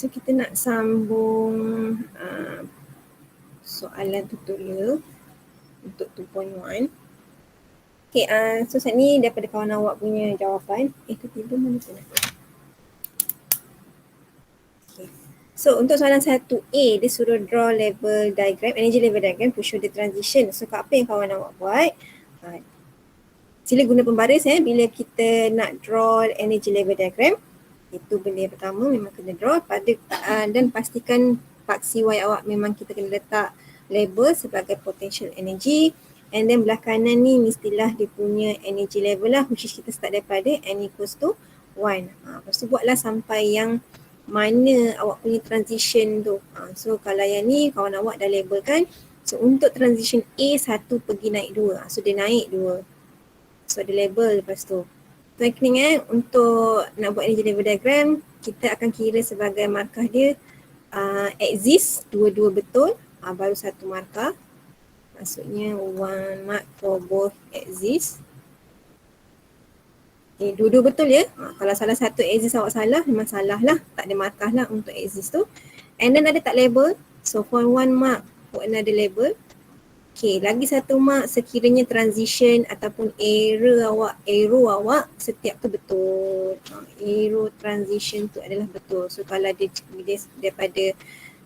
So kita nak sambung soalan tutorial untuk 2.1. Okay, so saat ni daripada kawan awak punya jawapan. Tiba mana pun aku. Okay. So untuk soalan 1A, dia suruh draw level diagram, energy level diagram to show the transition. So apa yang kawan awak buat? Sila guna pembaris bila kita nak draw energy level diagram. Itu benda yang pertama, memang kena draw dan pastikan paksi Y awak memang kita kena letak label sebagai potential energy. And then belah kanan ni mestilah dia punya energy level lah, which is kita start daripada n equals to 1. Lepas tu buatlah sampai yang mana awak punya transition tu. So kalau yang ni kawan awak dah label kan. So untuk transition A 1 pergi naik 2. So dia naik 2. So ada label lepas tu. Teknik untuk nak buat energy level diagram, kita akan kira sebagai markah dia exist, dua-dua betul, baru satu markah. Maksudnya one mark for both exist. Okay, dua-dua betul ya. Kalau salah satu exist awak salah, memang salah lah. Tak ada markah lah untuk exist tu. And then ada tak label. So for one mark for another label. Okay, lagi satu mark sekiranya transition ataupun arrow awak setiap tu betul. Arrow transition tu adalah betul. So kalau dia daripada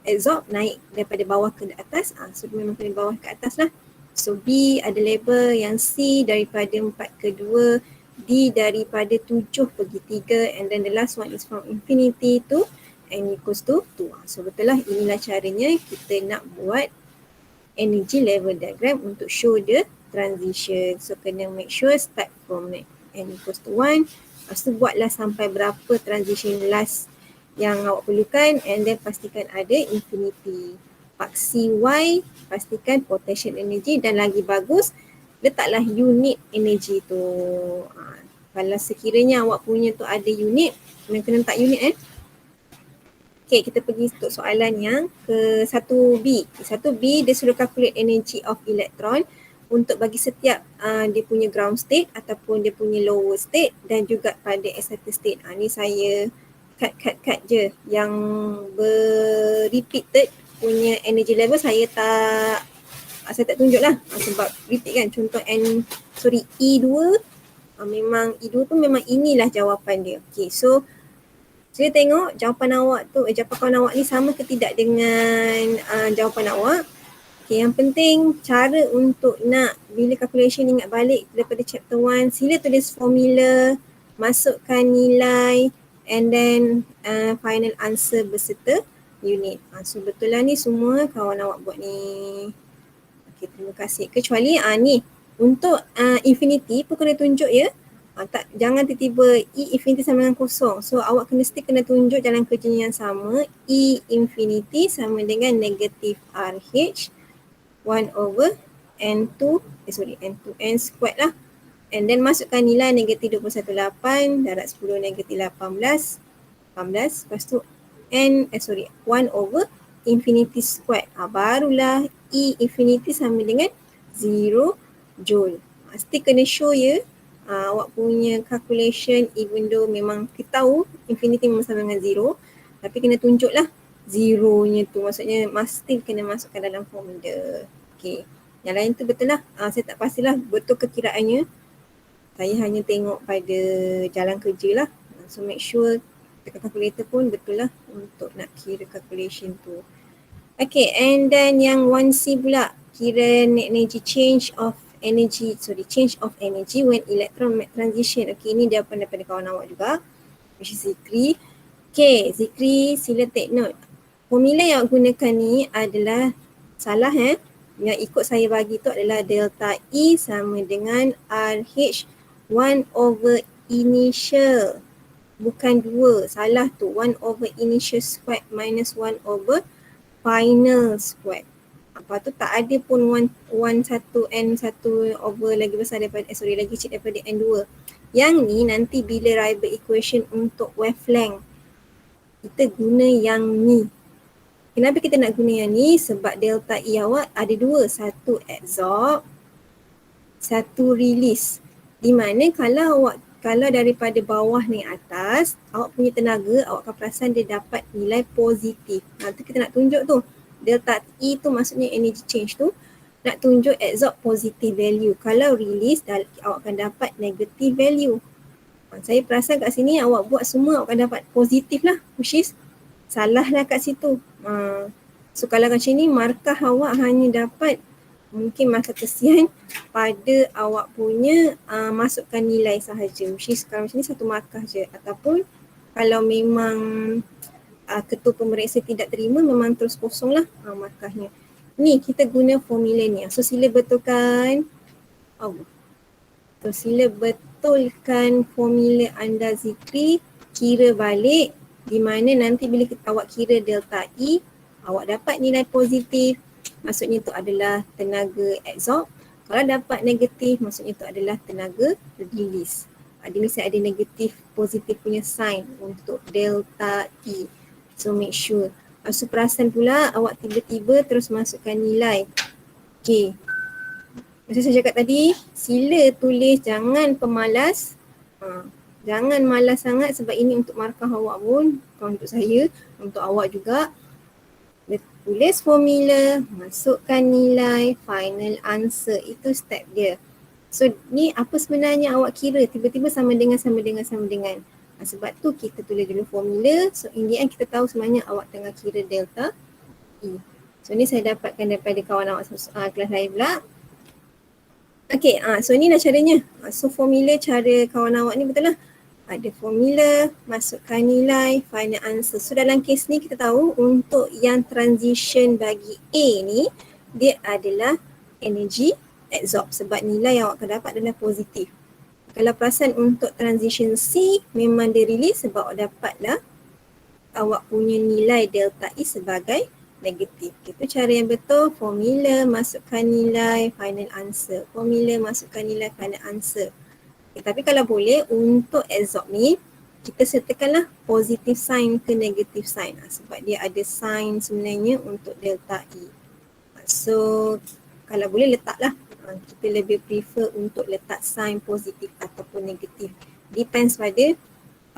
absorb naik daripada bawah ke atas, so memang kena bawah ke atas lah. So B ada label, yang C daripada 4 ke 2, D daripada 7 pergi 3, and then the last one is from infinity to n equals to 2. So betul lah, inilah caranya kita nak buat energy level diagram untuk show the transition. So kena make sure start from n equals to 1. Lepas tu buatlah sampai berapa transition last yang awak perlukan, and then pastikan ada infinity. Paksi Y, pastikan potential energy, dan lagi bagus letaklah unit energy tu. Kalau sekiranya awak punya tu ada unit, memang kena letak unit Okay, kita pergi untuk soalan yang ke 1B. 1B dia suruh calculate energy of electron untuk bagi setiap dia punya ground state ataupun dia punya lower state dan juga pada excited state. Ni saya cut je. Yang repeated punya energy level saya tak tunjuk lah sebab repeat kan. Contoh E2 memang E2 tu memang inilah jawapan dia. Okay, so sila tengok jawapan awak tu, jawapan kawan awak ni sama ke tidak dengan jawapan awak. Okay, yang penting cara untuk nak bila calculation ingat balik daripada chapter 1, sila tulis formula, masukkan nilai and then final answer berserta unit. So betul lah ni semua kawan awak buat ni. Okay, terima kasih. Kecuali ni untuk infinity pun kena tunjuk ya. Jangan tiba-tiba E infinity sama dengan kosong. So awak kena tunjuk jalan kerjanya yang sama. E infinity sama dengan negatif RH 1 over N2 N squared lah. And then masukkan nilai negatif 21.8 darat 10 negatif 18. Lepas tu 1 over infinity squared. Barulah E infinity sama dengan 0 joule. Mesti kena show ya. Awak punya calculation even though memang kita tahu infinity memang sama dengan 0, tapi kena tunjuklah zeronya tu, maksudnya mesti kena masukkan dalam formula. Okay, yang lain tu betul lah. Saya tak pastilah betul kekiraannya, saya hanya tengok pada jalan kerja lah. So make sure dekat calculator pun betul lah untuk nak kira calculation tu. Okay, and then yang 1C pula, kira net energy change of energy when electron make transition. Okay, ini jawapan daripada kawan awak juga, which is Zikri. Okay, Zikri sila take note. Formula yang awak gunakan ni adalah salah Yang ikut saya bagi tu adalah delta E sama dengan RH 1 over initial. Bukan 2, salah tu. 1 over initial squared minus 1 over final squared. Lepas tu tak ada pun 1 N1 over lagi besar daripada, lagi kecil daripada N2. Yang ni nanti bila Rieber equation untuk wavelength, kita guna yang ni. Kenapa kita nak guna yang ni? Sebab delta E awak ada dua. Satu absorb, satu release. Di mana kalau awak kalau daripada bawah naik atas, awak punya tenaga, awak akan perasan dia dapat nilai positif. Tu kita nak tunjuk tu. Delta E tu maksudnya energy change tu nak tunjuk absorb positive value. Kalau release, awak akan dapat negative value. Saya perasan kat sini awak buat semua awak akan dapat positif lah, which is salah lah kat situ. So kalau macam ni markah awak hanya dapat mungkin markah kesian pada awak punya masukkan nilai sahaja, which is kalau macam ni satu markah je. Ataupun kalau memang ketua pemeriksa tidak terima, memang terus kosong lah markahnya. Ni kita guna formula ni. So sila betulkan sila betulkan formula anda Zikri, kira balik di mana nanti bila awak kira delta E, awak dapat nilai positif, maksudnya itu adalah tenaga absorb. Kalau dapat negatif, maksudnya itu adalah tenaga release. Dia mesti ada negatif positif punya sign untuk delta E. So make sure. So perasan pula awak tiba-tiba terus masukkan nilai. Okay. Macam saya cakap tadi, sila tulis, jangan pemalas. Jangan malas sangat sebab ini untuk markah awak pun, bukan untuk saya, untuk awak juga. Tulis formula, masukkan nilai, final answer. Itu step dia. So ni apa sebenarnya awak kira, tiba-tiba sama dengan. Sebab tu kita tulis dulu formula. So in the end kita tahu sebenarnya awak tengah kira delta E. So ni saya dapatkan daripada kawan awak kelas saya pula. Okay, so ni lah caranya. So formula cara kawan awak ni betul lah. Ada formula, masukkan nilai, final answer. So dalam kes ni kita tahu untuk yang transition bagi A ni, dia adalah energy absorb sebab nilai yang awak akan dapat adalah positif. Kalau perasan untuk transition C, memang dia release sebab awak dapatlah awak punya nilai delta E sebagai negatif. Itu cara yang betul, formula, masukkan nilai, final answer. Formula, masukkan nilai, final answer. Tapi kalau boleh untuk absorb ni, kita sertakanlah positive sign ke negative sign sebab dia ada sign sebenarnya untuk delta E. So kalau boleh letaklah, kita lebih prefer untuk letak sign positif ataupun negatif. Depends pada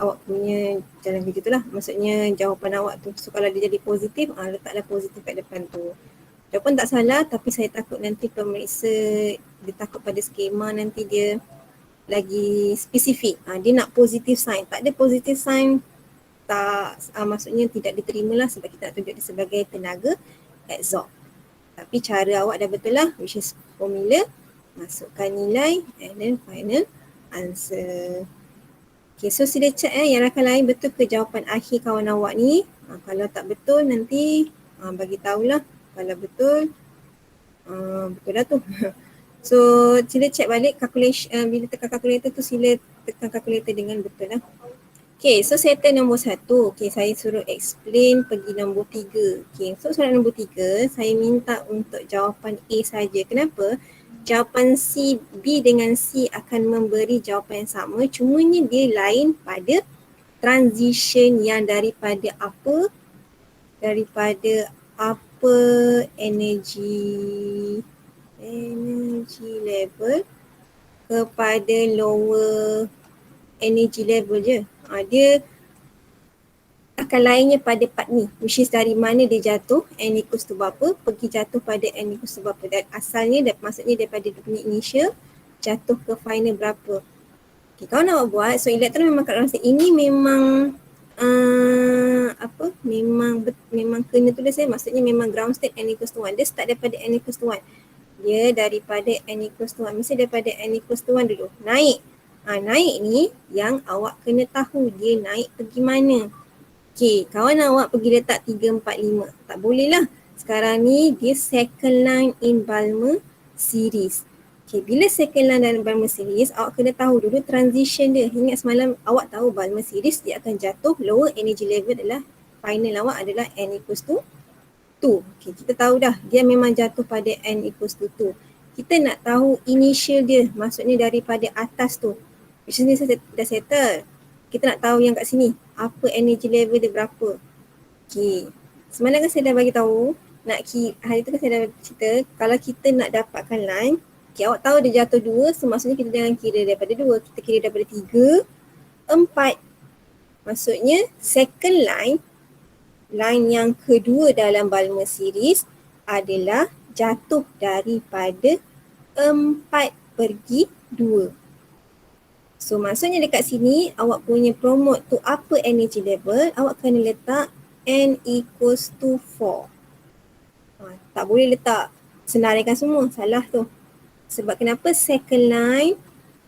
awak punya jalan kerja tu lah. Maksudnya jawapan awak tu. So kalau dia jadi positif, letaklah positif kat depan tu. Jawapan tak salah tapi saya takut nanti pemeriksa dia takut pada skema nanti dia lagi spesifik. Dia nak positive sign. Tak ada positive sign, tak maksudnya tidak diterima lah sebab kita nak tunjuk dia sebagai tenaga absorb. Tapi cara awak dah betul lah, which is formula, masukkan nilai and then final answer. Okay, so sila check yang rakan lain betul ke jawapan akhir kawan awak ni. Kalau tak betul nanti bagi tahulah. Kalau betul, betul lah tu. So sila check balik calculation, bila tekan calculator tu sila tekan calculator dengan betul lah. Okay, so settle nombor 1. Okay, saya suruh explain pergi nombor 3. Okay, so soalan nombor 3 saya minta untuk jawapan A saja. Kenapa? Jawapan C, B dengan C akan memberi jawapan yang sama, cumanya dia lain pada transition yang daripada apa energy level kepada lower energy level je. Dia akan lainnya pada part ni, which is dari mana dia jatuh, n equals to berapa, pergi jatuh pada n equals to berapa. Dan asalnya maksudnya daripada dia punya initial jatuh ke final berapa. Okay, kalau nak buat, so elektron memang kat dalam state ini memang memang kena tulis maksudnya memang ground state n equals to 1. Dia start daripada n equals to 1. Dia daripada n equals to 1. Mesti daripada n equals to 1 dulu. Naik. Naik ni yang awak kena tahu dia naik pergi mana. Okay, kawan awak pergi letak 3, 4, 5. Tak boleh lah. Sekarang ni dia second line in Balmer series. Okay, bila second line dalam Balmer series, awak kena tahu dulu transition dia. Ingat semalam awak tahu Balmer series dia akan jatuh, lower energy level adalah, final awak adalah n equals to 2. Okay, kita tahu dah dia memang jatuh pada n equals to 2. Kita nak tahu initial dia, maksudnya daripada atas tu. Which is ni saya dah settle. Kita nak tahu yang kat sini, apa energy level dia berapa. Okay, semalam kan saya dah bagi tahu, hari tu kan saya dah cerita, kalau kita nak dapatkan line, Okay, awak tahu dia jatuh 2, so maksudnya kita jangan kira daripada 2, kita kira daripada 3, 4. Maksudnya second line yang kedua dalam Balmer series adalah jatuh daripada 4/2. So maksudnya dekat sini awak punya promote to upper energy level, awak kena letak n equals to 4. Tak boleh letak senaraikan semua, salah tu. Sebab kenapa? Second line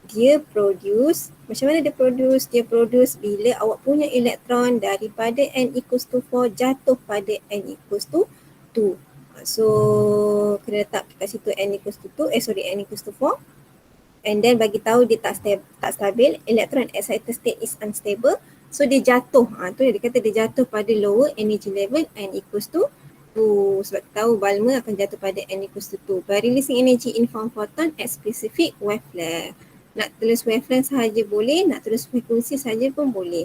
dia produce, macam mana dia produce? Dia produce bila awak punya elektron daripada n equals to 4 jatuh pada n equals to 2. So kena letak kat situ n equals to 2, n equals to 4. And then bagi tahu dia tak stabil, electron excited state is unstable. So dia jatuh, tu dia kata dia jatuh pada lower energy level n equals to 2. Sebab kita tahu Balmer akan jatuh pada n equals to 2 by releasing energy in form photon at specific wavelength. Nak tulis wavelength sahaja boleh, nak tulis frekuensi sahaja pun boleh.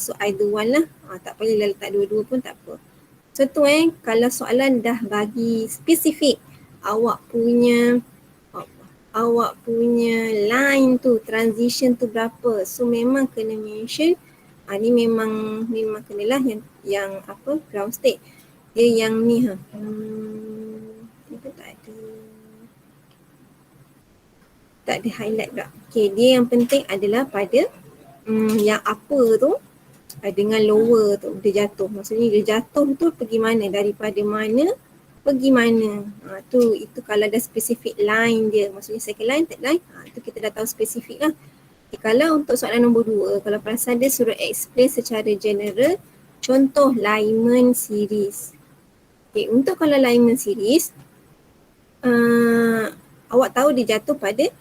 So either one lah, tak payah letak dua-dua pun tak apa. So tu kalau soalan dah bagi spesifik awak punya line tu, transition tu berapa. So memang kena mention, ni memang kenalah yang apa, ground state. Dia yang ni itu tak ada highlight pula. Okay, dia yang penting adalah pada yang upper tu dengan lower tu dia jatuh. Maksudnya dia jatuh tu pergi mana, daripada mana pergi mana. Itu kalau ada spesifik line dia, maksudnya second line, third line, tu kita dah tahu spesifik lah. Okay, kalau untuk soalan nombor 2, kalau perasan dia suruh explain secara general contoh Lyman series. Okay, untuk kalau Lyman series, awak tahu dia jatuh pada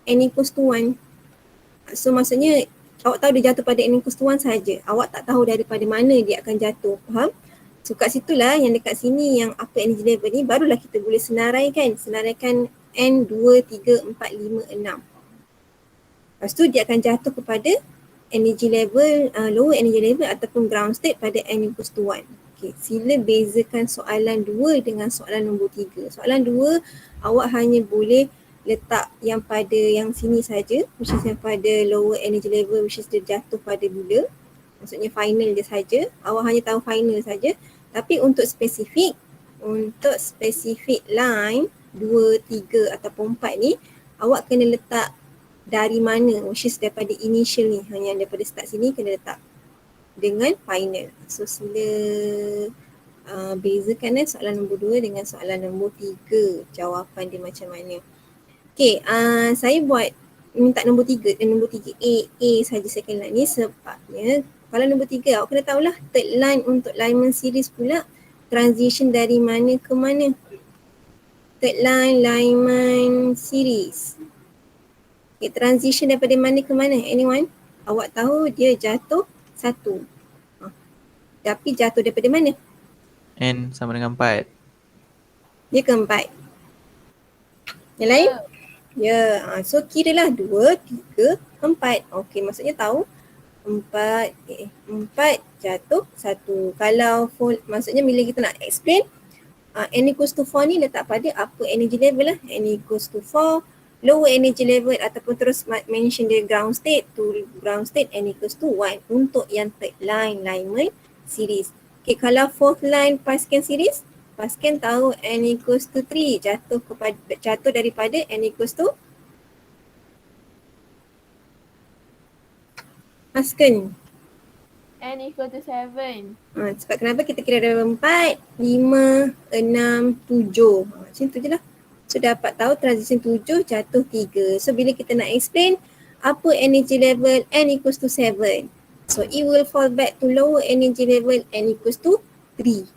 n equals to 1. So maksudnya awak tahu dia jatuh pada n equals to 1 sahaja. Awak tak tahu daripada mana dia akan jatuh, faham? So kat situlah yang dekat sini yang upper energy level ni barulah kita boleh senaraikan n 2, 3, 4, 5, 6. Lepas tu dia akan jatuh kepada energy level, lower energy level ataupun ground state pada n equals to 1. Okay, sila bezakan soalan 2 dengan soalan nombor 3. Soalan 2 awak hanya boleh letak yang pada yang sini saja, which is yang pada lower energy level, which is dia jatuh pada bila. Maksudnya final dia saja, awak hanya tahu final saja. Tapi untuk spesifik line 2, 3 ataupun 4 ni, awak kena letak dari mana, which is daripada initial ni, hanya daripada start sini kena letak dengan final. So sila bezakan soalan nombor 2 dengan soalan nombor 3, jawapan dia macam mana. Okay, saya buat minta nombor 3 dan nombor 3A saja second line ni sebabnya kalau nombor 3 awak kena tahulah third line untuk Lyman series pula transition dari mana ke mana. Third line Lyman series. Okay, transition daripada mana ke mana? Anyone? Awak tahu dia jatuh 1. Tapi jatuh daripada mana? N sama dengan 4. Dia ke 4. Yang lain? Ya, so kiralah 2, 3, 4. Okay, maksudnya tahu 4 jatuh 1. Kalau maksudnya bila kita nak explain n equals to 4 ni letak pada upper energy level lah. N equals to 4, lower energy level ataupun terus mention dia ground state n equals to 1 untuk yang third line Lyman series. Okay, kalau fourth line Pascal series, Pascal tahu n equals to 3 jatuh daripada n equals to Pascal. N equal to 7. Sebab kenapa kita kira ada 4, 5, 6, 7. Macam tu je lah. So dapat tahu transition 7 jatuh 3. So bila kita nak explain upper energy level n equals to 7. So it will fall back to lower energy level n equals to 3.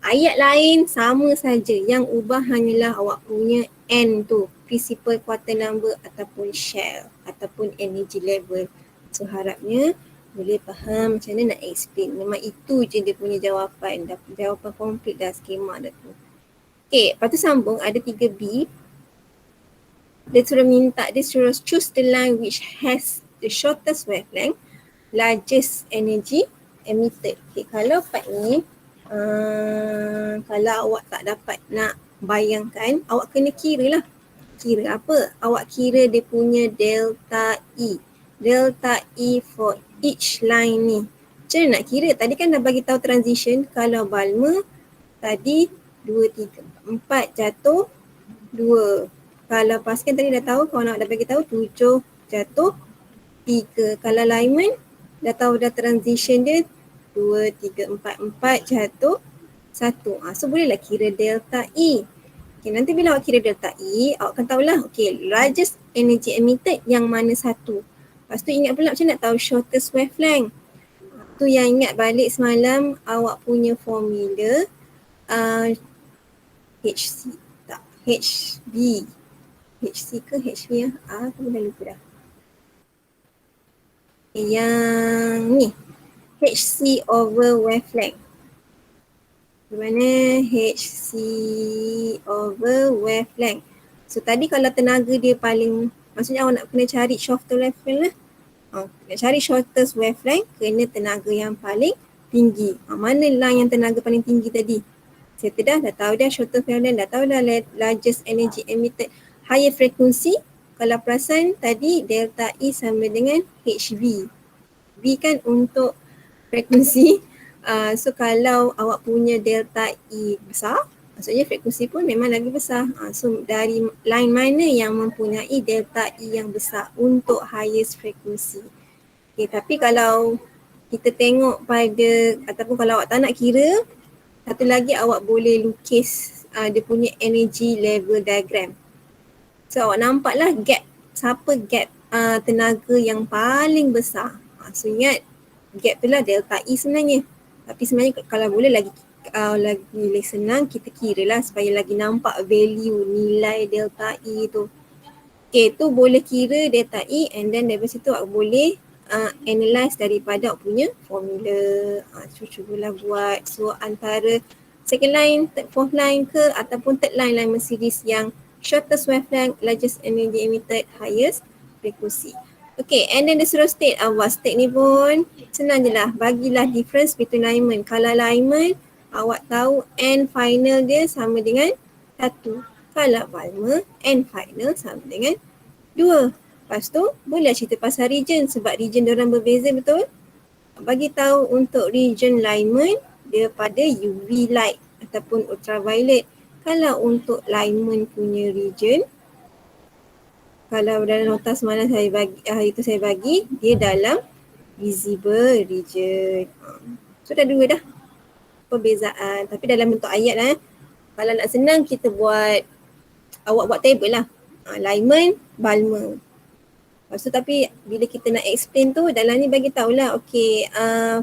Ayat lain sama saja. Yang ubah hanyalah awak punya n tu. Principal quarter number ataupun shell ataupun energy level. So harapnya boleh faham macam mana nak explain. Memang itu je dia punya jawapan. Jawapan komplit dah, skema dah tu. Okay, lepas tu sambung ada 3B. Dia suruh choose the line which has the shortest wavelength, largest energy emitted. Okay, kalau part ni, kalau awak tak dapat nak bayangkan, awak kena kira lah. kira apa? Awak kira dia punya delta E. Delta E for each line ni. Macam mana nak kira? Tadi kan dah bagi tahu transition. Kalau Balmer tadi 2, 3, 4 jatuh 2. Kalau Pascal tadi dah tahu, kawan awak dah bagi tahu 7 jatuh 3. Kalau Lyman dah tahu dah transition dia 2, 3, 4, 4 jatuh 1. So bolehlah kira delta E. Okay, nanti bila awak kira delta E, awak akan tahulah largest energy emitted yang mana satu. Lepas tu ingat pula macam nak tahu shortest wavelength. Tu yang ingat balik semalam awak punya formula HC tak, HB. HC ke HV ya? Aku dah lupa dah. Yang ni, HC over wavelength. Di mana HC over wavelength. So tadi kalau tenaga dia paling, maksudnya awak nak kena cari shortest wavelength lah. Nak cari shortest wavelength kena tenaga yang paling tinggi. Mana line yang tenaga paling tinggi tadi? Saya dah tahu dah shortest wavelength, dah tahu dah largest energy emitted. Higher frequency, kalau perasan tadi delta E sama dengan HV. V kan untuk frekuensi. So kalau awak punya delta E besar, maksudnya frekuensi pun memang lagi besar. So dari line mana yang mempunyai delta E yang besar untuk highest frekuensi. Okay, tapi kalau kita tengok pada, ataupun kalau awak tak nak kira, satu lagi awak boleh lukis dia punya energy level diagram. So awak nampaklah gap, siapa gap tenaga yang paling besar. So ingat gap tu lah delta E sebenarnya. Tapi sebenarnya kalau boleh lagi senang kita kira lah supaya lagi nampak value nilai delta E tu. Okay, tu boleh kira delta E and then dari situ awak boleh analyze daripada awak punya formula. Cubalah buat. So antara second line, fourth line ke ataupun third line Lyman series yang shortest wavelength, largest energy emitted, highest frequency. Okay, and then dia suruh state. State ni pun senang je lah. Bagilah difference between Lyman. Kalau Lyman, awak tahu N final dia sama dengan 1. Kalau Balmer, N final sama dengan 2. Lepas tu, boleh cerita pasal region sebab region diorang berbeza, betul? Bagi tahu untuk region Lyman, dia pada UV light ataupun ultraviolet. Kalau untuk Lyman punya region, kalau dalam nota semalam saya bagi, dia dalam visible region. So dah 2 dah perbezaan. Tapi dalam bentuk ayat lah. Kalau nak senang kita buat, awak buat table lah. Lyman, Balmer. Lepas tu tapi bila kita nak explain tu dalam ni bagi tahulah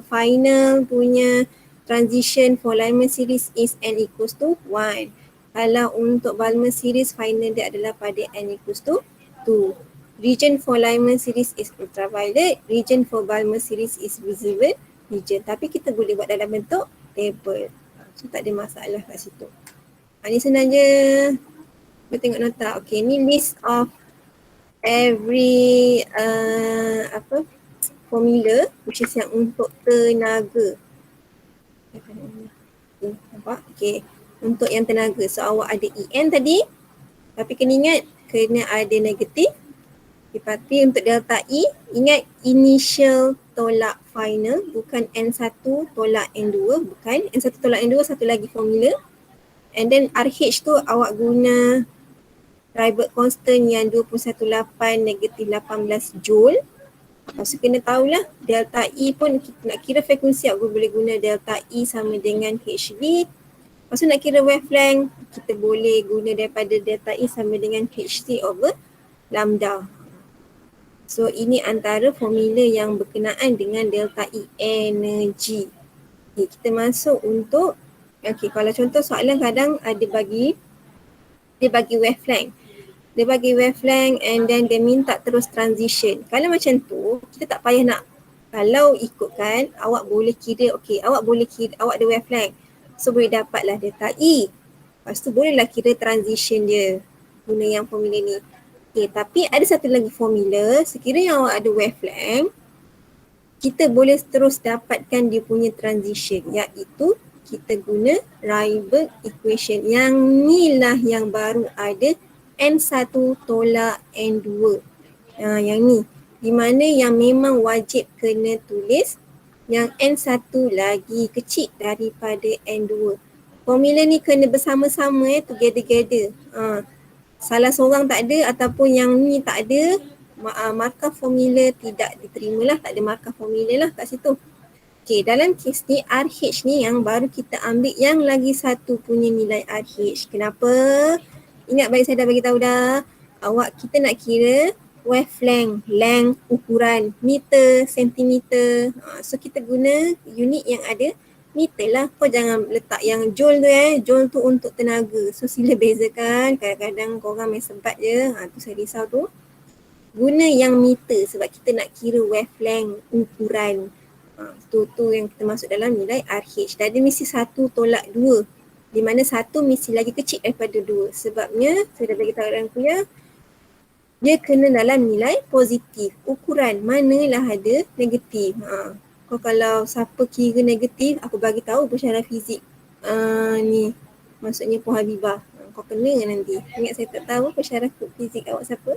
final punya transition for Lyman series is N equals to 1. Kalau untuk Balmer series final dia adalah pada N equals to 2. Region for Lyman series is ultraviolet, region for Balmer series is visible region. Tapi kita boleh buat dalam bentuk table. So tak ada masalah kat situ. Ni senang je. Kita tengok nota. Okay, ni list of every formula which is yang untuk tenaga. Nampak? Okay. Untuk yang tenaga. So awak ada EN tadi. Tapi kena ingat kena ada negatif. Tapi untuk delta E, ingat initial tolak final, bukan N1 tolak N2, bukan. N1 tolak N2 satu lagi formula. And then RH tu awak guna Rybert constant yang 218 negatif 18 joule. Lepas tu kena tahulah delta E pun nak kira frekuensi awak boleh guna delta E sama dengan HV. Lepas tu nak kira wavelength, kita boleh guna daripada delta E sama dengan HC over lambda. So ini antara formula yang berkenaan dengan delta E energy. Okay, kita masuk untuk, kalau contoh soalan kadang ada dia bagi wavelength. Dia bagi wavelength and then dia minta terus transition. Kalau macam tu, kita tak payah nak, kalau ikutkan awak boleh kira, awak ada wavelength. So boleh dapatlah delta E. Lepas tu bolehlah kira transition dia guna yang formula ni. Okay, tapi ada satu lagi formula, sekiranya awak ada wavelength, kita boleh terus dapatkan dia punya transition, iaitu kita guna Rybert equation. Yang ni lah yang baru ada N1 tolak N2. Yang ni. Di mana yang memang wajib kena tulis yang N1 lagi kecil daripada N2. Formula ni kena bersama-sama together. Salah seorang tak ada ataupun yang ni tak ada, markah formula tidak diterima lah, tak ada markah formula lah kat situ. Okay, dalam kes ni RH ni yang baru kita ambil yang lagi satu punya nilai RH. Kenapa? Ingat bagi saya dah bagi tahu dah. Awak kita nak kira wavelength, length, ukuran, meter, sentimeter. So kita guna unit yang ada meter lah. Kau jangan letak yang joule tu Joule tu untuk tenaga. So sila bezakan. Kadang-kadang korang main sebat je. Tu saya risau tu. Guna yang meter sebab kita nak kira wavelength, ukuran. Tu yang kita masuk dalam nilai RH. Dan dia mesti 1 tolak 2. Di mana 1 mesti lagi kecil daripada 2. Sebabnya, saya dah bagi tahu dalam kuliah, dia kena dalam nilai positif. Ukuran manalah ada negatif. Kau kalau siapa kira negatif, aku bagi tahu pensyarah fizik. Ni, maksudnya Puan Habibah. Kau kena nanti. Ingat saya tak tahu pensyarah fizik awak siapa?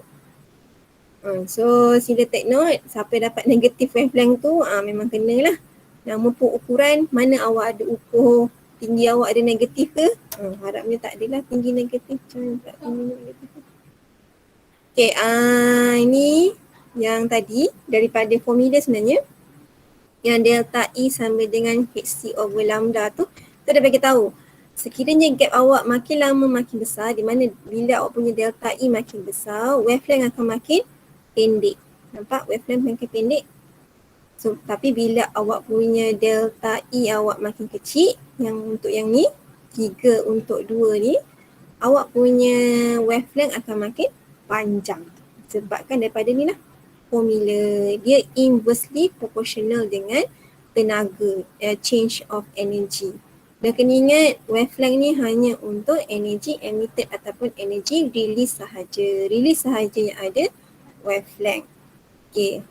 So sila take note, siapa dapat negatif wavelength tu memang kena lah. Nama pun ukuran, mana awak ada ukur tinggi awak ada negatif ke? Harapnya tak adalah tinggi negatif. Macam tak tinggi negatif. Okay, ini yang tadi daripada formula sebenarnya. Yang delta E sama dengan HC over lambda tu, kita dah bagi tahu. Sekiranya gap awak makin lama makin besar, di mana bila awak punya delta E makin besar, wavelength akan makin pendek. Nampak wavelength makin pendek. So tapi bila awak punya delta E awak makin kecil, yang untuk yang ni, 3 untuk 2 ni, awak punya wavelength akan makin panjang. Sebabkan daripada ni lah formula. Dia inversely proportional dengan tenaga, change of energy. Dan kena ingat wavelength ni hanya untuk energy emitted ataupun energy release sahaja. Release sahaja yang ada wavelength. Okay.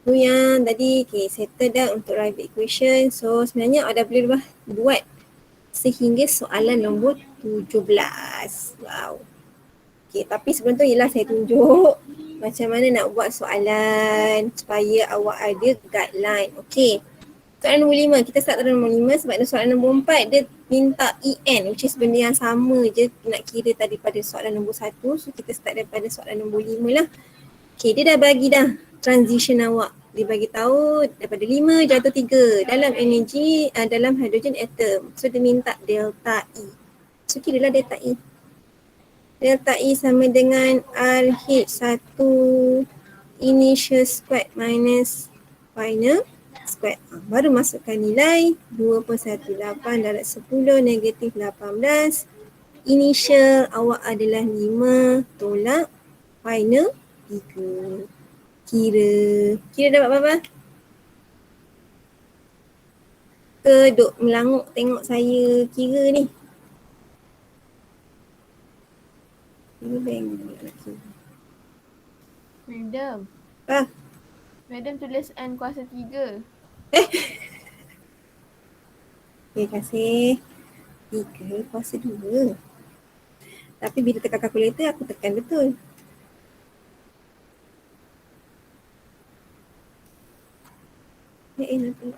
Tu yang tadi, okay, settle dah untuk Rabi equation. So sebenarnya awak dah boleh buat sehingga soalan nombor 17. Wow. Okay, tapi sebelum tu ialah saya tunjuk macam mana nak buat soalan supaya awak ada guideline. Okay. Soalan nombor 5, kita start dari nombor 5 sebab soalan nombor 4 dia minta EN, which is benda yang sama je nak kira tadi pada soalan nombor 1. So kita start daripada soalan nombor 5 lah. Okay, dia dah bagi dah transition awak. Dia bagi tahu daripada 5 jatuh 3 dalam energy, dalam hydrogen atom. So dia minta delta E. So kira lah delta E. Delta E sama dengan RH1 initial squared minus final squared. Baru masukkan nilai 2.18 darab 10 negatif 18. Initial awak adalah 5 tolak final 3. Kira dapat berapa? Ke duk melanguk tengok saya kira ni? Madam. Madam tulis N kuasa 3. Terima kasih. 3 kuasa 2. Tapi bila tekan kalkulator aku tekan betul. Nanti.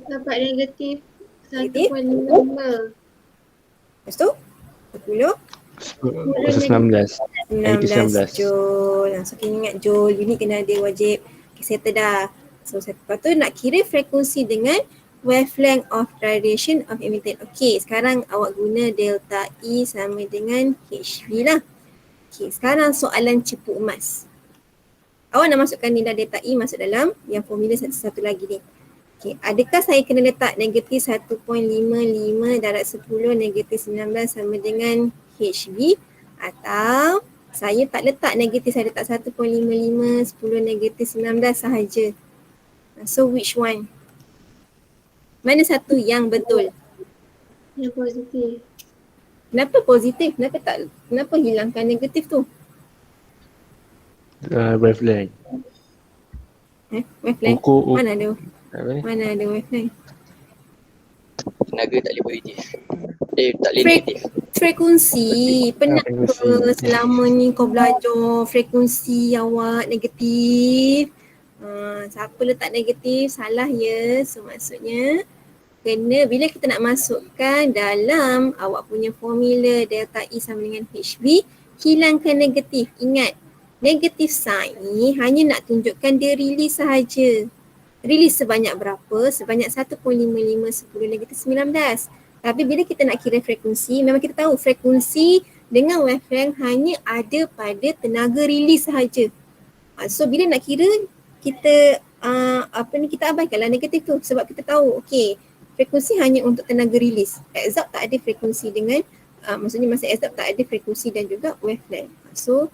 Dapat negatif Negatif? 1.5. Lepas tu? 10? Kuasa 19. 19 joule. So kena ingat joule, unit kena ada wajib. Okay, settle dah. So lepas tu nak kira frekuensi dengan wavelength of radiation of emitted. Okay, sekarang awak guna delta E sama dengan HV lah. Okay, sekarang soalan cepu emas. Awak nak masukkan nilai delta E masuk dalam yang formula satu lagi ni. Okay, adakah saya kena letak negatif 1.55 darab 10 negatif 19 sama dengan HV, atau saya tak letak negatif, saya letak 1.55 10 negatif 19 sahaja. So which one? Mana satu yang betul? Yang positif. Kenapa positif? Kenapa hilangkan negatif tu? Wavelength. Wavelength? Ukur Mana ada? apa ni? Mana ada wavelength? tenaga tak boleh positif. Tak boleh Frek- negatif. Frekuensi. Penat frekuensi. ke selama ni kau belajar frekuensi awak negatif? Siapa letak negatif? Salah ya. So maksudnya kena bila kita nak masukkan dalam awak punya formula delta E sama dengan HV, hilangkan negatif. Ingat, negatif sign ni hanya nak tunjukkan dia release sahaja. Release sebanyak berapa? Sebanyak 1.55 10 negatif 19. Tapi bila kita nak kira frekuensi, memang kita tahu frekuensi dengan wavelength hanya ada pada tenaga release sahaja. So bila nak kira, kita kita abaikanlah negatif tu sebab kita tahu okey, frekuensi hanya untuk tenaga release. Absorb tak ada frekuensi dengan maksudnya masa absorb tak ada frekuensi dan juga wavelength. So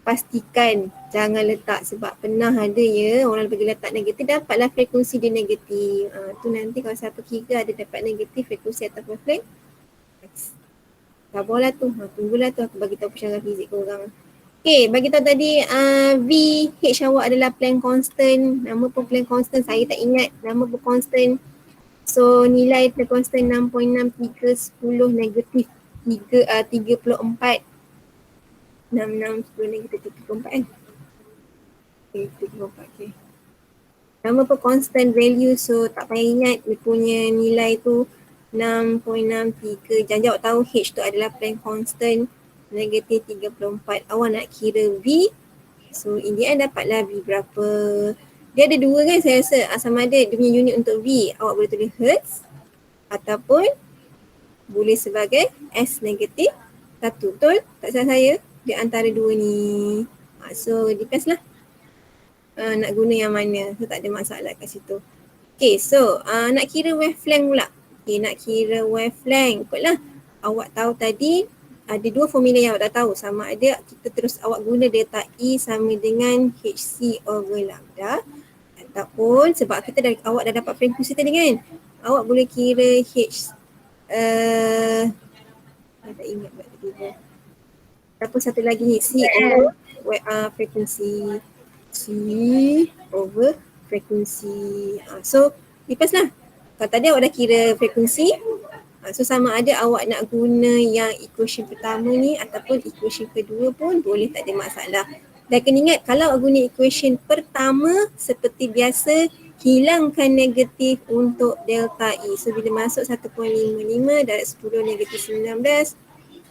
pastikan jangan letak sebab pernah ada ya orang pergi letak negatif dapatlah frekuensi dia negatif. Tu nanti kalau siapa kira ada dapat negatif frekuensi atau wavelength, sabarlah tu. Tunggulah tu aku bagi tahu pesara fizik ke orang. Okay, bagi tahu tadi VH awak adalah Planck constant. Nama pun Planck constant, saya tak ingat nama pun constant. So nilai dia constant 6.63 10 negatif 34. 66 10 negatif 34 kan? Okay, 34 okay. Nama pun constant value, so tak payah ingat dia punya nilai tu 6.63. Jangan awak tahu H tu adalah Planck constant negatif 34. Awak nak kira V, so in the end dapatlah V berapa. Dia ada dua kan saya rasa, sama ada dia punya unit untuk V awak boleh tulis Hertz ataupun boleh sebagai S negatif 1. Betul? Tak salah saya? Di antara dua ni. So depends lah nak guna yang mana. So tak ada masalah kat situ. Okay, so nak kira wavelength pula. Okay, nak kira wavelength. Ikutlah. Awak tahu tadi ada dua formula yang awak dah tahu. Sama ada kita terus awak guna delta E sama dengan HC over lambda. Ataupun sebab kita awak dah dapat frekuensi tadi kan. Awak boleh kira H tak ingat tiba-tiba. Apa satu lagi ni? C over frekuensi. C over frekuensi. So depends lah. Kalau tadi awak dah kira frekuensi, so sama ada awak nak guna yang equation pertama ni ataupun equation kedua pun boleh, tak ada masalah. Dan kena ingat kalau awak guna equation pertama seperti biasa, hilangkan negatif untuk delta E. So bila masuk 1.55 darab 10 negatif 19,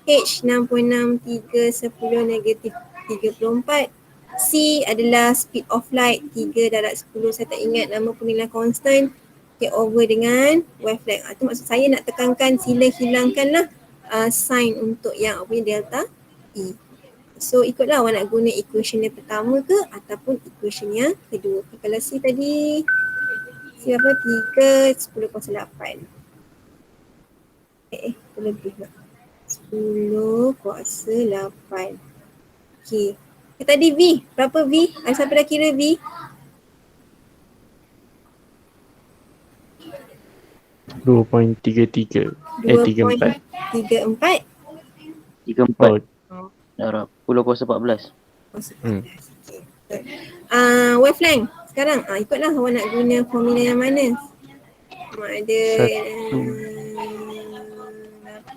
H 6.63 10 negatif 34. C adalah speed of light 3 darab 10, saya tak ingat nama penilaian constant. Okay, over dengan wavelength. Itu maksud saya nak tekankan sila hilangkanlah sign untuk yang apa ni delta E. So ikutlah awak nak guna equation yang pertama ke ataupun equation yang kedua. Kalau C tadi C apa 3 10 kuasa 8. Itu lebih lah. 10 kuasa 8. Okay. Tadi V, berapa V? Ada siapa dah kira V? 2.33. 34. 34. 34 Oh, darab 10 kuasa 14. Wavelength sekarang ikutlah awak nak guna formula yang mana. Ada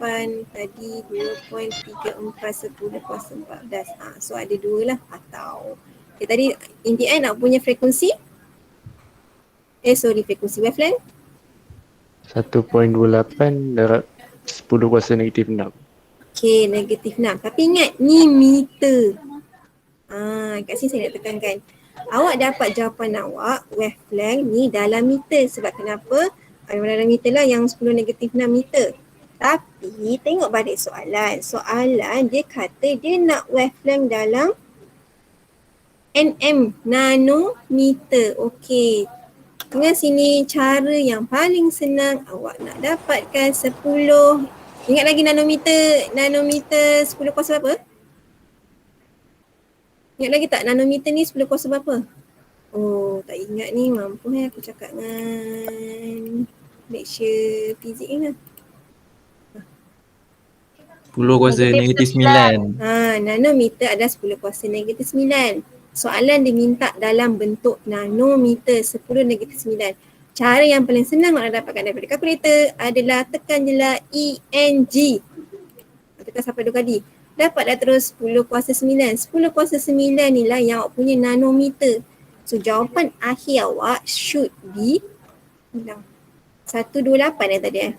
8 tadi 2.34 10 kuasa 14. So ada dua lah atau tadi in the end nak punya frekuensi frekuensi wavelength 1.28 darab 10 kuasa negatif 6. Okay, negatif 6. Tapi ingat ni meter. Kat sini saya nak tekankan. Awak dapat jawapan awak wavelength ni dalam meter. Sebab kenapa? Dalam meter lah yang 10 negatif 6 meter. Tapi tengok balik soalan. Soalan dia kata dia nak wavelength dalam nm, nanometer. Okey. Dengan sini cara yang paling senang awak nak dapatkan 10. Ingat lagi nanometer 10 kuasa berapa? Ingat lagi tak nanometer ni 10 kuasa berapa? Oh, tak ingat ni, mampu aku cakap dengan lecture fizik ni lah. 10 kuasa negatif 9. Nanometer adalah 10 kuasa negatif 9. Soalan dia minta dalam bentuk nanometer 10 negatif 9. Cara yang paling senang nak dapatkan daripada kalkulator adalah tekan je lah ENG. Tekan sampai 2 kali. Dapatlah terus 10 kuasa 9. 10 kuasa 9 ni lah yang awak punya nanometer. So jawapan akhir awak should be 128 tadi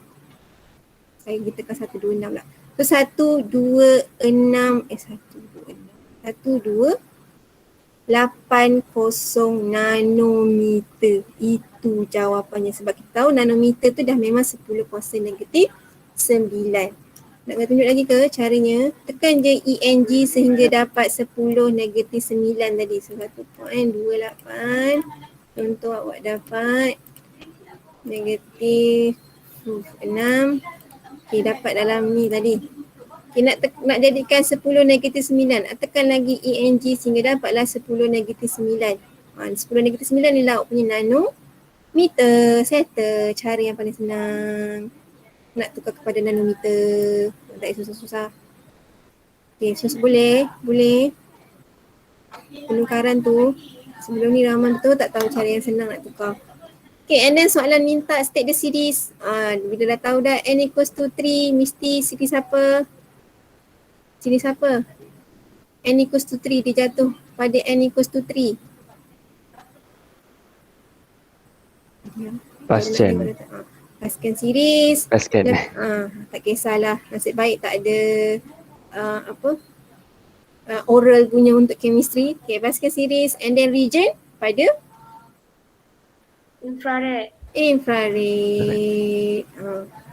Saya kita tekan 126 lah. So 180 nanometer. Itu jawapannya. Sebab kita tahu nanometer tu dah memang 10 kuasa negatif 9. Nak kena tunjuk lagi ke caranya? Tekan je ENG sehingga dapat 10 negatif 9 tadi. So 1.28. Contoh awak dapat negatif 6. Okay, dapat dalam ni tadi. Okay, nak jadikan 10 negatif 9. Tekan lagi ENG sehingga dapatlah 10 negatif 9. 10 negatif 9 ni lah awak punya nanometer. Settle. Cara yang paling senang. Nak tukar kepada nanometer. Tak payah susah-susah. Okay, so boleh. Penukaran tu. Sebelum ni ramai betul tak tahu cara yang senang nak tukar. Okay, and then soalan minta state the series. Bila dah tahu dah n equals to 3, mesti series apa? Series apa? N equals to 3, dia jatuh pada n equals to 3. Pascan. Pascan series. Pascan. Tak kisahlah. Nasib baik tak ada oral punya untuk chemistry. Okay, Pascal series and then region pada Infrared. infrared.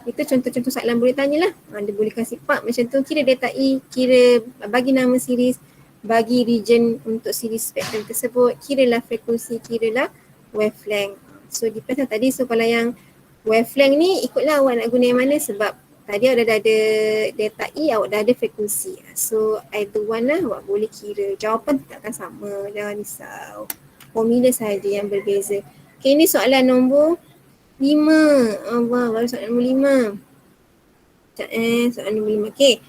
Itu contoh-contoh soalan boleh tanyalah. Dia boleh kasih part macam tu, kira delta E, kira bagi nama series, bagi region untuk series spektrum tersebut, kiralah frekuensi, kiralah wavelength. So depends lah tadi. So kalau yang wavelength ni ikutlah awak nak guna yang mana, sebab tadi awak dah ada delta E, awak dah ada frekuensi. So either one lah awak boleh kira. Jawapan tak akan sama, jangan risau. Formula sahaja yang berbeza. Okay, ini soalan nombor 5. Allah, baru soalan nombor 5. Soalan nombor 5. Okay,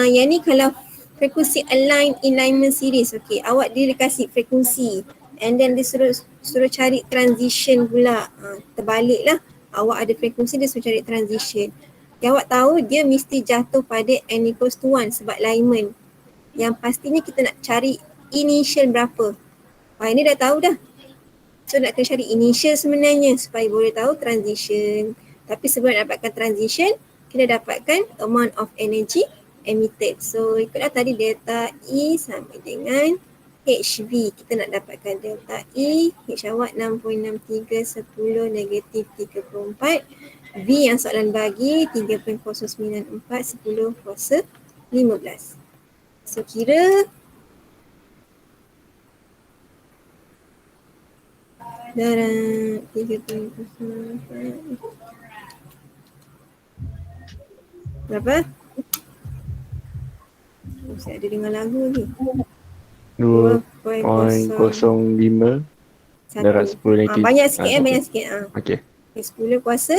yang ni kalau frekuensi alignment series. Okay, awak dia kasih frekuensi and then dia suruh cari transition pula. Terbalik lah. Awak ada frekuensi, dia suruh cari transition. Yang awak tahu dia mesti jatuh pada n equals to 1 sebab alignment. Yang pastinya kita nak cari initial berapa. Ini dah tahu dah. So nak kena cari initial sebenarnya supaya boleh tahu transition. Tapi sebelum dapatkan transition, kita dapatkan amount of energy emitted. So ikutlah tadi delta E sama dengan HV. Kita nak dapatkan delta E, H awak 6.63 10 negatif 34. V yang soalan bagi 3.094 10 kuasa 15. So kira darah 3.094 berapa? Saya ada dengar lagu lagi. 2.05 darat 10 negatif. Banyak sikit banyak sikit. Okay. 10 kuasa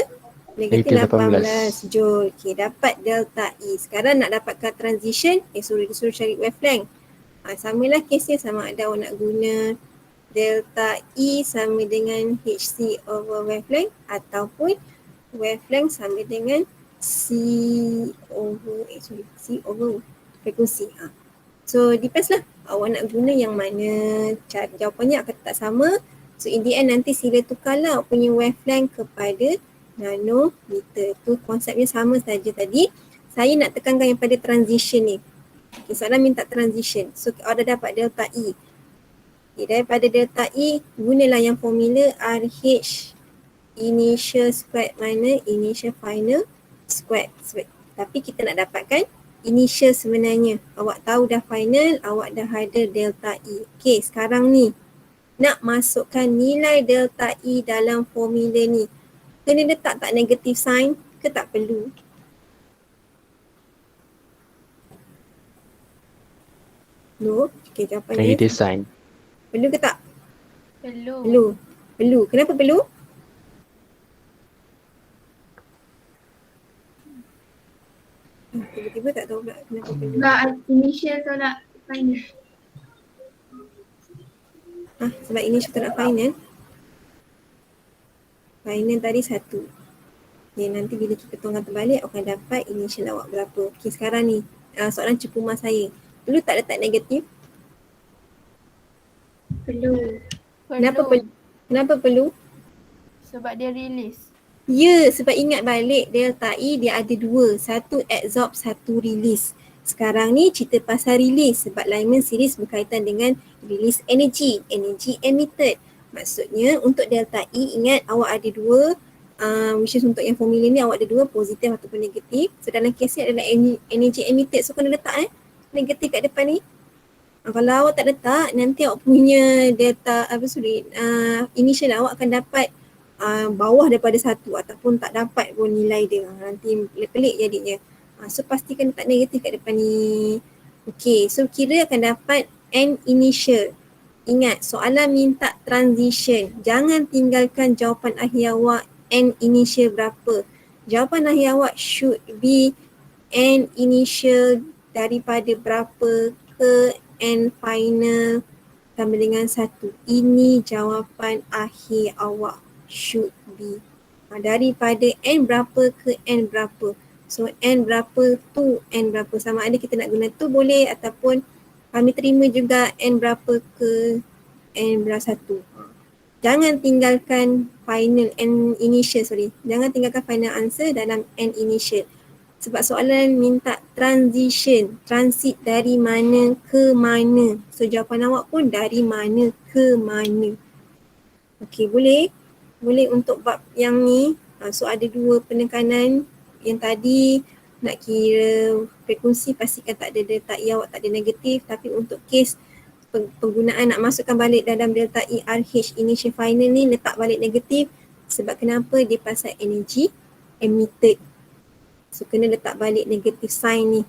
negatif 18 joule. Okay, dapat delta E. Sekarang nak dapatkan transition, suruh cari wavelength. Samalah case dia, sama ada awak nak guna delta E sama dengan HC over wavelength ataupun wavelength sama dengan C over frekuensi. So depends lah awak nak guna yang mana, cara jawapannya akan tak sama. So in the end nanti sila tukarlah awak punya wavelength kepada nanometer. Tu konsepnya sama saja tadi. Saya nak tekankan yang pada transition ni. Okay, soalan minta transition. So awak dah dapat delta E. Okay, daripada delta E, gunalah yang formula RH initial squared minus initial final squared. Tapi kita nak dapatkan initial sebenarnya. Awak tahu dah final, awak dah ada delta E. Okay, sekarang ni nak masukkan nilai delta E dalam formula ni. Kena letak tak negative sign ke tak perlu? No. Okay, jawapannya Negative sign. perlu ke tak? Perlu. Perlu. Kenapa perlu? Tiba-tiba tak tahu pula kenapa perlu. Sebab initial tu nak final. Sebab ini kita nak final. final tadi 1. Okay, nanti bila kita tuangkan terbalik akan dapat initial awak berapa. Okay, sekarang ni soalan cepu mas saya. Perlu tak letak negatif? Perlu. Kenapa perlu? Sebab dia release. Ya, sebab ingat balik delta E dia ada 2. Satu absorb, satu release. Sekarang ni cerita pasal release sebab Lyman series berkaitan dengan release energy emitted. Maksudnya untuk delta E ingat awak ada 2, which is untuk yang formula ni awak ada 2, positif ataupun negatif. So dalam kes ni adalah energy emitted. So kena letak negatif kat depan ni. Kalau awak tak letak, nanti awak punya delta initial awak akan dapat bawah daripada 1 ataupun tak dapat pun nilai dia. Nanti pelik jadinya. So pastikan letak negatif kat depan ni. Okay, so kira akan dapat N initial. Ingat, soalan minta transition. Jangan tinggalkan jawapan akhir awak N initial berapa. Jawapan akhir awak should be N initial daripada berapa ke N final tambah dengan 1. Ini jawapan akhir awak should be. Daripada N berapa ke N berapa. So N berapa tu N berapa. Sama ada kita nak guna tu boleh ataupun kami terima juga N berapa ke N berapa 1. Jangan tinggalkan final N initial, Jangan tinggalkan final answer dalam N initial. Sebab soalan minta transition, transit dari mana ke mana. So jawapan awak pun dari mana ke mana. Okey, boleh? Boleh untuk bab yang ni. So ada 2 penekanan. Yang tadi nak kira frekuensi pastikan tak ada delta E awak tak ada negatif. Tapi untuk kes penggunaan nak masukkan balik dalam delta E RH initial final ni letak balik negatif. Sebab kenapa? Dia pasal energy emitted. So kena letak balik negatif sign ni.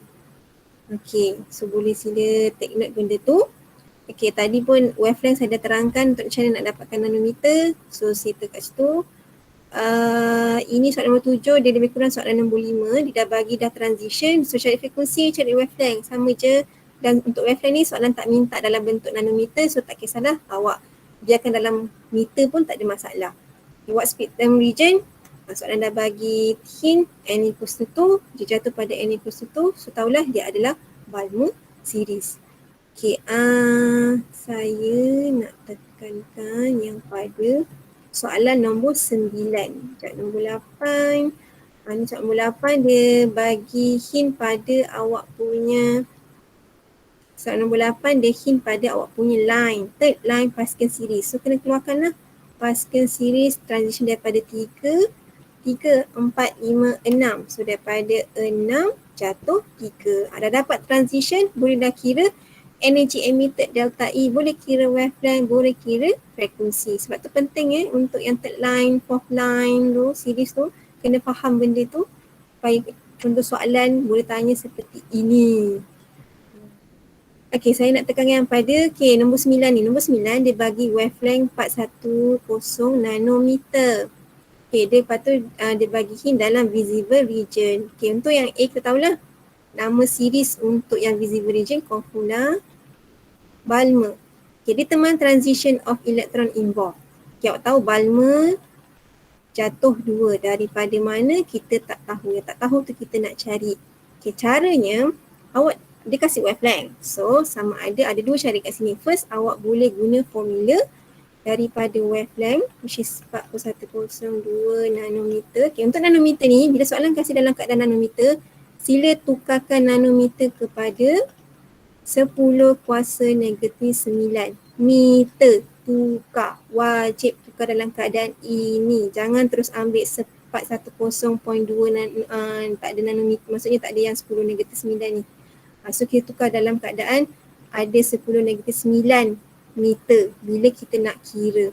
Okay, so boleh sila take note benda tu. Okay, tadi pun wavelength saya dah terangkan untuk macam mana nak dapatkan nanometer. So saya kat situ. Ini soalan nombor 7, dia lebih kurang soalan nombor 5. Dia dah bagi dah transition. So cari frekuensi, cari wavelength. Sama je. Dan untuk wavelength ni soalan tak minta dalam bentuk nanometer. So tak kisahlah awak biarkan dalam meter pun tak ada masalah. What spectrum region? Soalan dah bagi hint n equals to 2. Dia jatuh pada n equals to 2. So tahulah dia adalah Balmer series. Okay, saya nak tekankan yang pada soalan nombor 9. Sekejap, nombor 8. Ni soalan nombor 8 dia bagi hint pada awak punya. Soalan nombor 8 dia hint pada awak punya line. Third line Pascal series. So kena keluarkan lah. Pascal series transition daripada 3, 4, 5, 6. So daripada 6 jatuh 3. Dah dapat transition, boleh dah kira energy emitted delta E, boleh kira wavelength, boleh kira frekuensi. Sebab tu penting untuk yang third line, fourth line tu, series tu, kena faham benda tu. Supaya contoh soalan boleh tanya seperti ini. Okay, saya nak tekankan pada nombor 9 ni. Nombor 9 dia bagi wavelength 410 nanometer. Okay, dia patut dia bagi hint dalam visible region. Okay, untuk yang A kita tahulah. Nama series untuk yang visible region Confula Balmer. Okay, dia teman transition of electron involved. Okay, awak tahu Balmer jatuh 2. Daripada mana kita tak tahu. Yang tak tahu tu kita nak cari. Okay, caranya awak dia kasih wavelength. So sama ada 2 cara kat sini. First, awak boleh guna formula daripada wavelength which is 4102 nanometer. Okay, untuk nanometer ni bila soalan kasih dalam keadaan nanometer, sila tukarkan nanometer kepada 10 kuasa negatif 9 meter. Tukar. Wajib tukar dalam keadaan ini. Jangan terus ambil 410.2 tak ada nanometer. Maksudnya tak ada yang 10 negatif 9 ni. So kita tukar dalam keadaan ada 10 negatif 9 meter bila kita nak kira.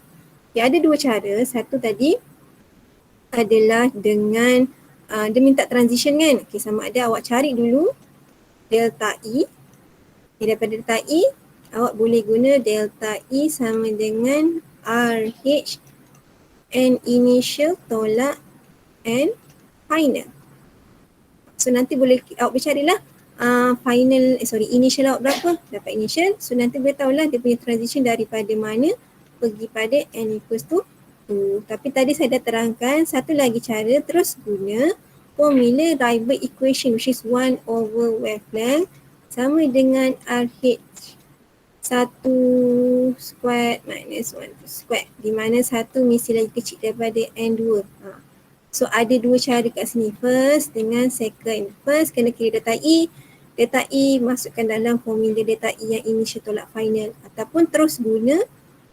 Okay, ada 2 cara. Satu tadi adalah dengan dia minta transition kan. Okay, sama ada awak cari dulu delta E. Okay, daripada delta E awak boleh guna delta E sama dengan RH N initial tolak N final. So nanti boleh awak bercarilah initial awak berapa, dapat initial. So nanti boleh tahulah dia punya transition daripada mana pergi pada n equals to Tapi tadi saya dah terangkan satu lagi cara, terus guna formula Ribot equation which is 1 over wavelength sama dengan RH 1 squared minus 1 squared, di mana 1 mesti lagi kecil daripada N2. So ada dua cara kat sini, first dengan second. First kena kira delta I masukkan dalam formula delta I yang initial tolak final, ataupun terus guna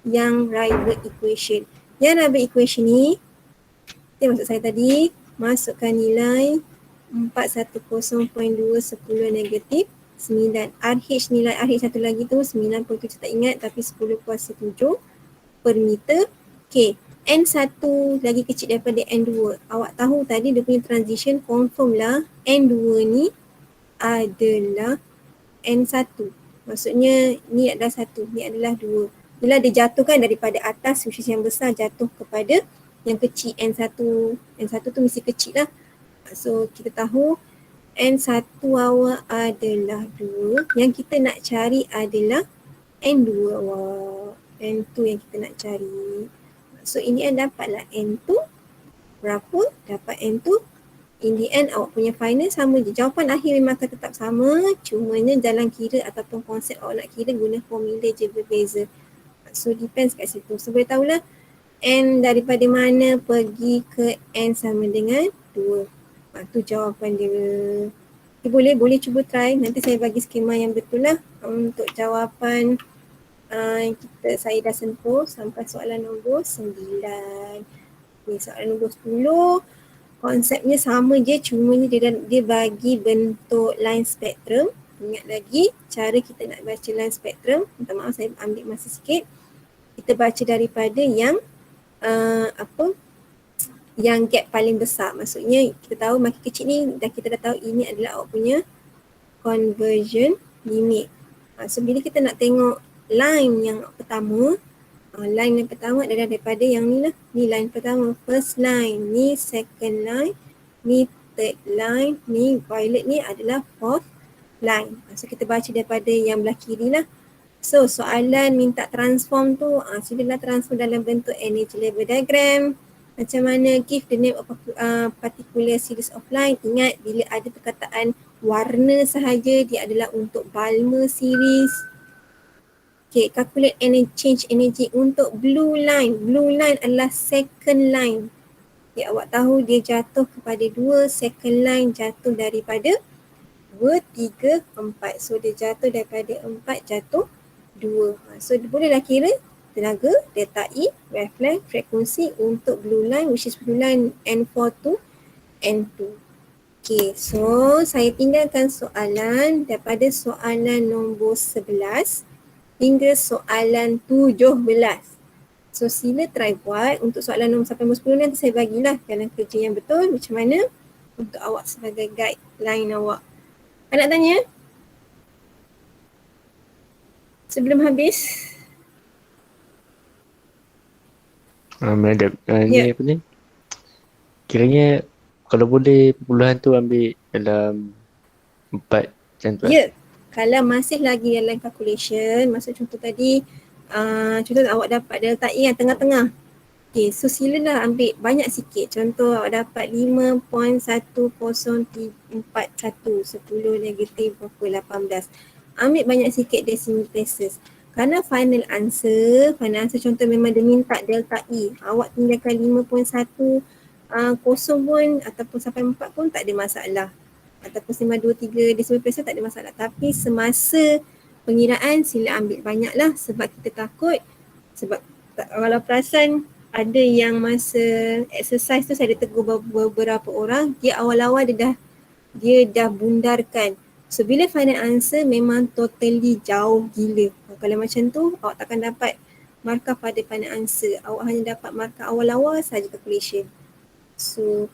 yang Ribot equation. Yang Ribot equation ni, itu maksud saya tadi, masukkan nilai 410.2 10 negatif 9. RH nilai RH satu lagi tu 9.7 tak ingat, tapi 10 kuasa 7 per meter. Okay, N1 lagi kecil daripada N2. Awak tahu tadi dia punya transition confirm lah N2 ni adalah N1. Maksudnya ni adalah 1, ni adalah 2. Bila dia jatuhkan daripada atas, which is yang besar, jatuh kepada yang kecil N1. N1 tu mesti kecil lah. So kita tahu N1 awak adalah 2. Yang kita nak cari adalah N2 awak. N2 yang kita nak cari. So in the end dapatlah N2 berapa? Dapat N2. In the end awak punya final sama je. Jawapan akhir memang akan tetap sama. Cumanya jalan kira ataupun konsep awak nak kira guna formula je berbeza. So depends kat situ. So boleh tahulah N daripada mana pergi ke N sama dengan 2. Tu jawapan dia. Boleh cuba try. Nanti saya bagi skema yang betul lah untuk jawapan saya dah sentuh sampai soalan nombor 9. Ni soalan nombor 10. Konsepnya sama je, cuma dia bagi bentuk line spectrum. Ingat lagi cara kita nak baca line spectrum. Minta maaf saya ambil masa sikit. Kita baca daripada yang yang gap paling besar. Maksudnya kita tahu makin kecil ni kita dah tahu ini adalah awak punya conversion limit. So bila kita nak tengok line yang pertama, line yang pertama adalah daripada yang ni lah. Ni line pertama, first line. Ni second line. Ni third line. Ni violet ni adalah fourth line. So kita baca daripada yang belah kiri lah. So soalan minta transform tu, silalah transform dalam bentuk energy level diagram. Macam mana? Give the name of particular series of line. Ingat bila ada perkataan warna sahaja, dia adalah untuk Balmer series. Okay, calculate change energy untuk blue line. Blue line adalah second line. Okay, awak tahu dia jatuh kepada 2, second line jatuh daripada 2, 3, 4. So dia jatuh daripada 4 jatuh 2. So bolehlah kira tenaga, delta I, wavelength, frekuensi untuk blue line, which is blue line N4 to N2. Okay, so saya tinggalkan soalan daripada soalan nombor 11 hingga soalan 17. So sila try buat untuk soalan nombor sampai nombor 10 nanti saya bagilah jalan kerja yang betul macam mana untuk awak sebagai guideline awak. Nak tanya? Sebelum habis? Madam, ni apa ni? Kiranya kalau boleh perpuluhan tu ambil dalam 4 macam tu. Ya, kalau masih lagi dalam calculation, maksud contoh tadi, contoh awak dapat delta I yang tengah-tengah. Okay, so silalah ambil banyak sikit. Contoh awak dapat 5.1041, 10 negatif berapa 18. Ambil banyak sikit decimal places. Kerana final answer contoh memang dia minta delta I. Awak tinggalkan 5.10 pun ataupun sampai 4 pun tak ada masalah. Ataupun 523 decimal places tak ada masalah. Tapi semasa pengiraan sila ambil banyaklah sebab kita takut. Sebab kalau perasan ada yang masa exercise tu saya ada tegur beberapa orang, dia awal-awal dia dah bundarkan. So bila final answer memang totally jauh gila. Kalau macam tu awak takkan dapat markah pada final answer. Awak hanya dapat markah awal-awal saja calculation. So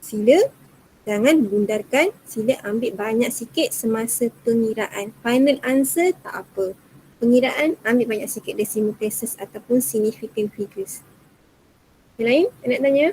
sila jangan bundarkan, sila ambil banyak sikit semasa pengiraan. Final answer tak apa. Pengiraan ambil banyak sikit decimal places ataupun significant figures. Yang lain nak tanya?